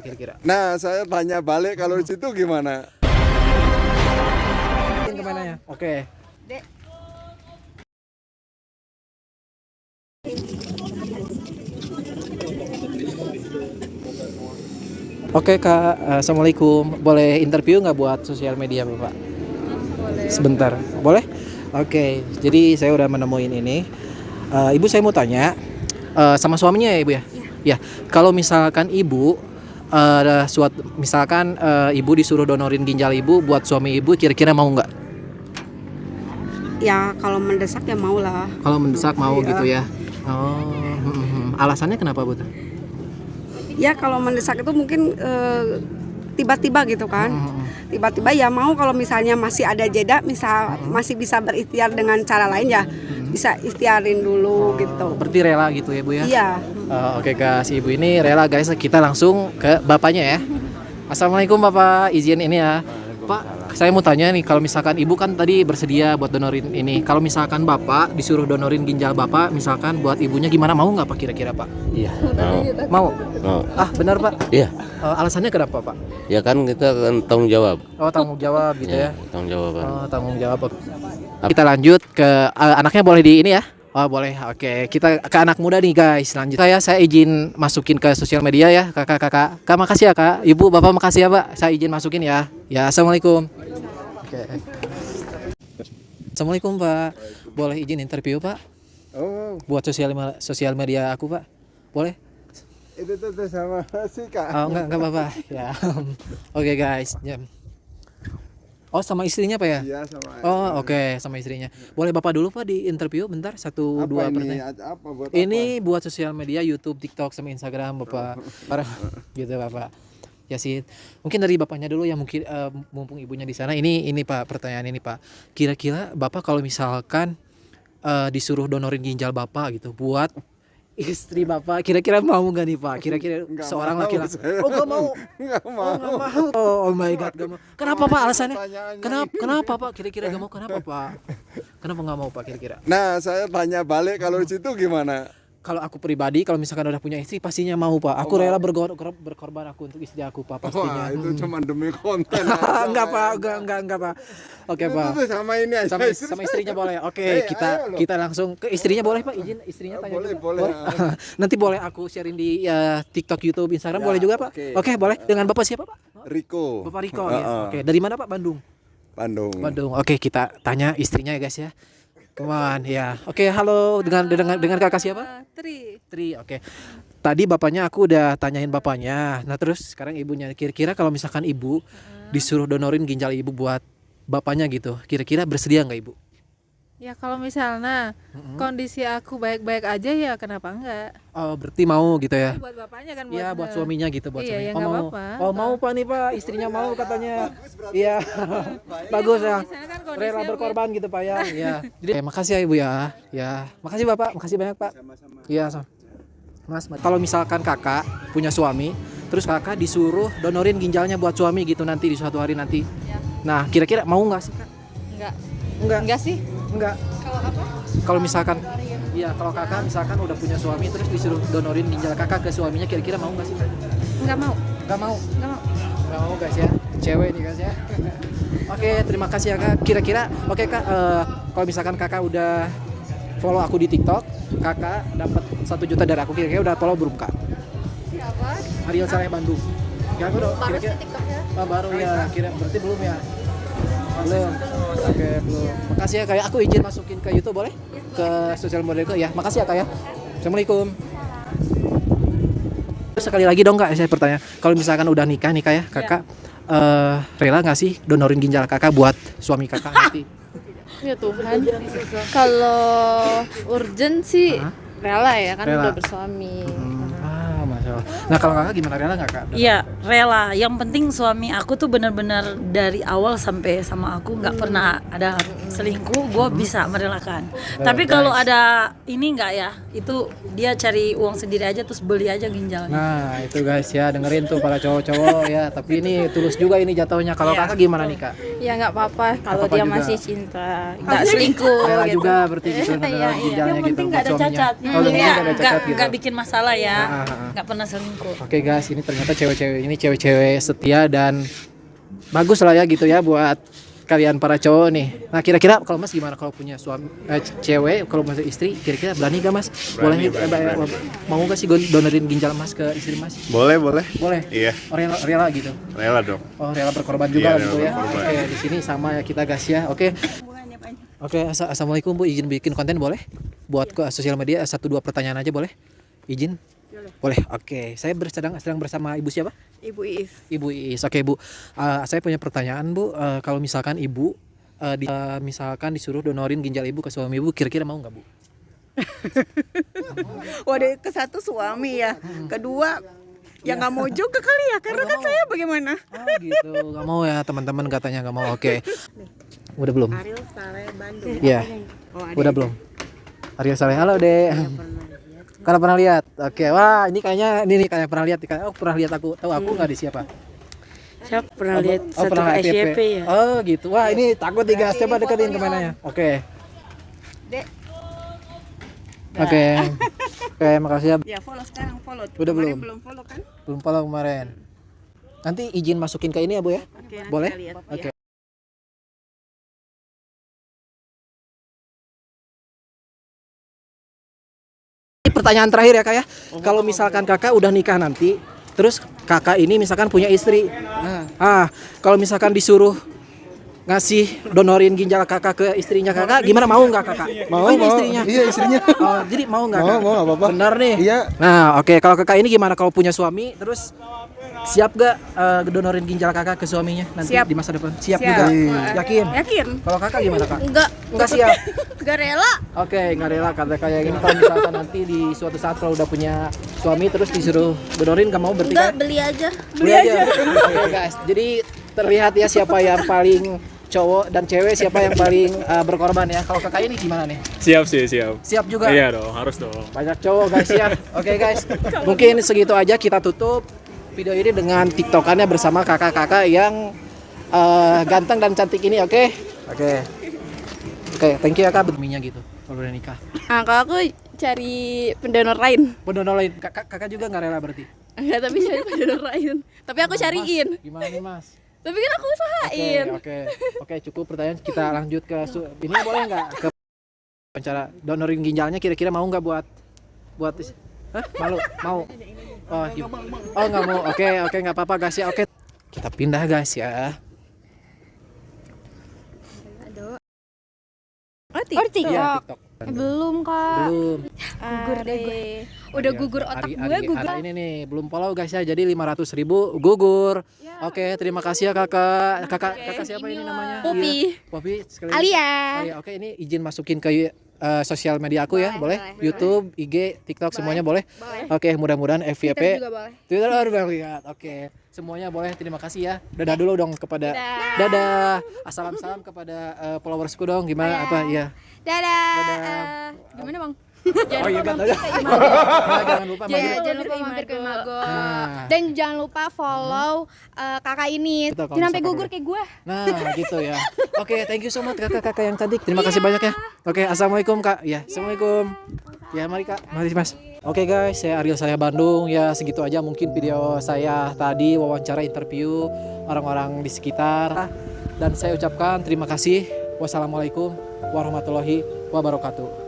kira-kira. Nah, saya tanya balik kalau di situ gimana? Kemana ya? Oke. Dek. Oke Kak, Assalamualaikum. Boleh interview nggak buat sosial media Bapak? Boleh. Sebentar, boleh? Oke, jadi saya udah menemuin ini. Ibu saya mau tanya, sama suaminya ya Ibu ya? Ya, kalau misalkan Ibu, misalkan Ibu disuruh donorin ginjal Ibu buat suami Ibu, kira-kira mau nggak? Ya kalau mendesak ya mau lah. Kalau mendesak mau Iya. gitu ya? Oh, alasannya kenapa Bu? Ya kalau mendesak itu mungkin tiba-tiba gitu kan. Tiba-tiba ya mau kalau misalnya masih ada jeda, masih bisa berikhtiar dengan cara lain ya bisa ikhtiarin dulu gitu. Berarti rela gitu ya Bu ya? Iya. Oke Kak, si Ibu ini rela guys, kita langsung ke bapaknya ya. Assalamualaikum Bapak, izin ini ya. Pak, saya mau tanya nih, kalau misalkan Ibu kan tadi bersedia buat donorin ini, kalau misalkan Bapak disuruh donorin ginjal Bapak, misalkan buat ibunya gimana, mau nggak Pak kira-kira Pak? Iya, mau. Mau? Mau. Ah benar Pak? Iya, Alasannya kenapa Pak? ya kan kita kan tanggung jawab. Oh tanggung jawab gitu ya? Tanggung jawab. Oh tanggung jawab. Kita lanjut ke anaknya, boleh di ini ya? Oh boleh, oke. Kita ke anak muda nih guys, lanjut. Saya izin masukin ke sosial media ya, kakak. Kak makasih ya Kak, Ibu, Bapak makasih ya Pak. Saya izin masukin ya. Ya, Assalamualaikum. Oke. Assalamualaikum Pak. Boleh izin interview Pak? Oh, Buat sosial media aku Pak? Boleh? itu tuh sama si Kak. Oh enggak apa-apa. Ya. Oke guys. Ya. Oh sama istrinya Pak ya? Iya, sama. Oh oke, sama istrinya. Boleh Bapak dulu Pak di interview bentar, satu Apa dua ini? pertanyaan. Apa buat Ini buat sosial media, YouTube, TikTok, sama Instagram Bapak. Para gitu Bapak. Ya sih. Mungkin dari Bapaknya dulu ya, mungkin mumpung ibunya di sana. Ini Pak, pertanyaan ini Pak. Kira-kira Bapak kalau misalkan disuruh donorin ginjal Bapak gitu buat istri Bapak, kira-kira mau nggak nih Pak? Kira-kira Nggak seorang mau laki-laki. saya. Oh nggak mau. Nggak Oh mau. nggak mau. Oh my God, nggak mau. Kenapa Pak alasannya? Pertanyaannya Kenapa Pak? Kira-kira nggak mau? Kenapa Pak? Kenapa nggak mau Pak kira-kira? Nah, saya tanya balik kalau di situ gimana? Kalau aku pribadi, kalau misalkan udah punya istri, pastinya mau Pak. Aku rela berkorban aku untuk istri aku Pak, pastinya. Wah, itu cuma demi konten. Enggak Pak, enggak Pak. Oke Itu Pak. tuh sama ini aja. Sama istrinya boleh. Oke, ayo loh. kita langsung ke istrinya, boleh Pak? Izin istrinya tanya Boleh, juga. boleh. Nanti boleh aku sharing di TikTok, YouTube, Instagram, Ya, boleh juga Pak? oke. Oke, boleh. Dengan Bapak siapa Pak? Riko. Bapak Riko ya. Heeh. Oke, dari mana Pak? Bandung. Bandung. Bandung. Oke, kita tanya istrinya ya guys ya. Come on, ya. Oke, halo, dengan kakak siapa? Tri, oke. Tadi bapaknya aku udah tanyain bapaknya. Nah terus sekarang ibunya. Kira-kira kalau misalkan ibu disuruh donorin ginjal ibu buat bapaknya gitu, kira-kira bersedia nggak ibu? Ya kalau misalnya kondisi aku baik-baik aja ya kenapa enggak? Oh berarti mau gitu ya? Buat bapaknya kan buat Iya buat suaminya gitu, buat Iya, suaminya. ya Oh nggak mau. apa-apa. Oh mau Pak nih Pak, istrinya mau katanya. Iya. Bagus ya. Misalnya kan kondisinya Rela berkorban gitu Pak ya. Iya. Jadi makasih ya Ibu ya. Ya, makasih Bapak, makasih banyak Pak. Iya, Mas. Kalau misalkan Kakak punya suami, terus Kakak disuruh donorin ginjalnya buat suami gitu nanti di suatu hari nanti. Ya. Nah, kira-kira mau nggak sih Kak? enggak. Enggak. Enggak sih. Enggak. Kalau apa? Kalau misalkan iya, kalau Kakak misalkan udah punya suami terus disuruh donorin ginjal Kakak ke suaminya, kira-kira mau nggak sih Kak? Enggak mau. Nggak mau. Enggak mau. Nggak mau guys ya, cewek nih guys ya. Oke, terima kasih ya Kak. Kira-kira oke Kak, kalau misalkan Kakak udah follow aku di TikTok, Kakak dapat 1 juta dari aku, kira-kira udah follow belum Kak? Siapa? Ariel Saleh Bandung. Ya aku udah Baru kira-kira sih TikToknya. baru ya, kira berarti belum ya? Belum. Oke, belum. Makasih ya Kak. Aku izin masukin ke YouTube boleh? Ke sosial media ya. Makasih ya Kak ya. Assalamualaikum. Sekali lagi dong Kak, saya bertanya. Kalau misalkan udah nikah ya Kakak, rela nggak sih donorin ginjal Kakak buat suami Kakak nanti? Ya Tuhan. Kalau urgent sih rela ya kan Rela. udah bersuami. Masya Allah. Nah kalau Kakak gimana, rela nggak Kak? Iya, rela. Yang penting suami aku tuh benar-benar dari awal sampai sama aku nggak pernah ada selingkuh, gue bisa merelakan. Tapi kalau ada ini nggak ya, itu dia cari uang sendiri aja terus beli aja ginjalnya. Nah itu guys ya, dengerin tuh para cowok-cowok ya. Tapi ini tulus juga ini jatuhnya. Kalau Iya. Kakak gimana nih Kak? Ya nggak apa-apa kalau Apa-apa dia juga. masih cinta, nggak selingkuh. Rela gitu. juga berarti gitu Iya, iya. ginjalnya Yang gitu penting buat nggak ada suaminya. cacat. Oh, yang penting nggak ada cacat gitu. Nggak bikin masalah ya. Ah, ah, ah. Nggak pernah pernah selingkuh. Oke guys, ini ternyata cewek-cewek setia dan bagus lah ya gitu ya buat kalian para cowok nih. Nah kira-kira kalau Mas gimana kalau punya suami cewek, kalau punya istri, kira-kira berani gak Mas? Boleh mau gak sih donorin ginjal Mas ke istri Mas? Boleh. Boleh. Iya. Oh, rela gitu. Rela dong. Oh rela berkorban juga Iya, gitu rela ya. berkorban. Oke di sini sama ya kita guys ya. Oke. Oke, assalamualaikum Bu, izin bikin konten boleh? Buat ke sosial media 1-2 pertanyaan aja boleh? Izin? Boleh. Oke, saya sedang bersama Ibu siapa? Ibu Iis. Ibu Iis. Oke Bu, saya punya pertanyaan Bu. Kalau misalkan Ibu misalkan disuruh donorin ginjal Ibu ke suami Ibu, kira-kira mau nggak Bu? Waduh, ke satu suami ya, kedua ya nggak mau juga kali ya, karena kan saya bagaimana? Oh gitu, nggak mau ya teman-teman katanya nggak mau. Oke. Udah belum? Ariel Saleh Bandung. Iya. Udah belum? Ariel Saleh, halo Dek. Kalau pernah lihat, oke, wah ini kayaknya kayak pernah lihat, pernah lihat aku, tahu aku nggak di siapa? Siapa pernah lihat satu pernah SCP ya? Oh gitu, wah ini takut nih guys, coba deketin kameranya. Oke. Dek. Oke, makasih ya. Ya follow sekarang, follow. Udah Kemarin belum? Belum follow kan? Belum follow kemarin. Nanti izin masukin ke ini ya Bu ya? Oke, nanti Boleh? saya lihat. Oke. Pertanyaan terakhir ya Kak ya. Kalau misalkan Kakak udah nikah nanti, terus Kakak ini misalkan punya istri. Kalau misalkan disuruh ngasih donorin ginjal Kakak ke istrinya Kakak, gimana, mau nggak Kakak? Mau, ini mau. istrinya. Iya, istrinya. Oh, jadi mau nggak? Mau, Kak? nggak apa-apa. Benar nih. Iya. Nah, oke, kalau Kakak ini gimana kalau punya suami, terus siap gak donorin ginjal Kakak ke suaminya nanti Siap. di masa depan? Siap, Siap. juga. Yakin? Yakin? Kalau Kakak gimana Kak? Enggak siap. Enggak rela. Oke, nggak rela kata kayak gini. Kalau misalkan nanti di suatu saat kalau udah punya suami terus disuruh donorin, nggak mau berarti kan? Beli aja. Beli aja. Oke guys, jadi terlihat ya siapa yang paling cowok dan cewek, siapa yang paling berkorban ya. Kalau Kakak ini gimana nih? Siap sih, siap. Siap juga? Iya dong, harus dong. Banyak cowok guys ya. Oke guys, mungkin segitu aja, kita tutup video ini dengan tiktokannya bersama kakak-kakak yang ganteng dan cantik ini. Oke. Oke, thank you ya Kak. Berminya gitu kalau udah nikah. Ah, kalau aku cari pendonor lain. Pendonor lain, kakak juga nggak rela berarti? Enggak, tapi cari pendonor lain. Tapi aku cariin. Mas, gimana nih Mas? Tapi kan aku usahain. Oke, cukup pertanyaan, kita lanjut ke ini, boleh nggak ke wawancara donorin ginjalnya, kira-kira mau nggak buat Hah? Mau? Oh nggak mau. Oke, nggak apa-apa guys ya. Oke, kita pindah guys ya. TikTok. TikTok. Belum, Kak. Belum. Gugur deh gue. Udah gugur otak gue, gugur. Ini nih belum follow guys ya, jadi 500.000 gugur. Oke, terima kasih ya kakak. Kakak siapa ini namanya? Poppy. Iya. Poppy sekali. Alia. Oke, ini izin masukin ke sosial media aku ya, boleh? YouTube, IG, TikTok semuanya boleh? Oke, mudah-mudahan FYP. Twitter udah lihat. Oke, semuanya boleh. Terima kasih ya. Dadah dulu dong kepada dadah. Salam kepada followersku dong. Gimana apa ya? Dadah. Gimana, Bang? Oh iya, jangan lupa Jangan lupa mampir ke Mago. Dan jangan lupa follow kakak ini. Betul, kalau Jangan sampai misalkan gugur kayak gue. Nah, gitu ya. Oke, thank you so much kakak-kakak yang cantik. Terima kasih banyak ya. Oke, assalamualaikum Kak. Ya, assalamualaikum. Ya, mari Kak. Mari Mas. Oke guys, saya Ariel Saleh Bandung. Ya, segitu aja mungkin video saya tadi, wawancara interview orang-orang di sekitar. Dan saya ucapkan terima kasih. Wassalamualaikum warahmatullahi wabarakatuh.